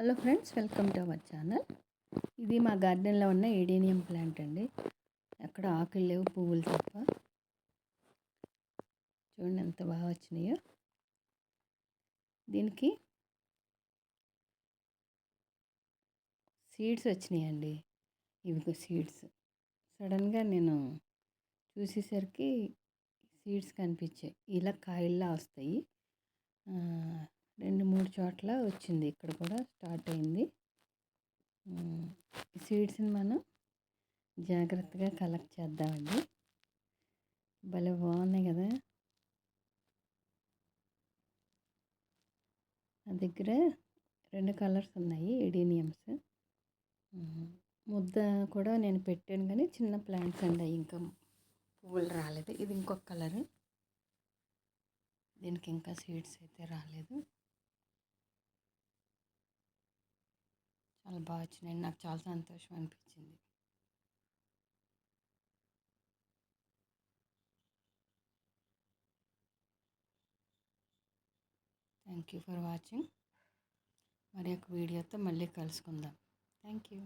Hello friends, welcome to our channel. ఇది మా గార్డెన్లో ఉన్న ఏడేనియం ప్లాంట్ అండి. అక్కడ ఆకులు లేవు, పువ్వులు తప్ప. చూడండి ఎంత బాగా వచ్చినాయో. దీనికి సీడ్స్ వచ్చినాయండి. ఇవి సీడ్స్ సడన్గా నేను చూసేసరికి సీడ్స్ కనిపించాయి. ఇలా కాయల్లా వస్తాయి. 2-3 చోట్ల వచ్చింది. ఇక్కడ కూడా స్టార్ట్ అయింది. ఈ సీడ్స్ని మనం జాగ్రత్తగా కలెక్ట్ చేద్దామండి. భలే బాగున్నాయి కదా. నా దగ్గర 2 కలర్స్ ఉన్నాయి ఎడీనియమ్స్. ముద్ద కూడా నేను పెట్టాను, కానీ చిన్న ప్లాంట్స్ అండి, ఇంకా పువ్వులు రాలేదు. ఇది ఇంకొక కలరు, దీనికి ఇంకా సీడ్స్ అయితే రాలేదు. చాలా బాగా వచ్చినాయి. నాకు చాలా సంతోషం అనిపించింది. Thank you for watching. మరి ఒక వీడియోతో మళ్ళీ కలుసుకుందాం. Thank you.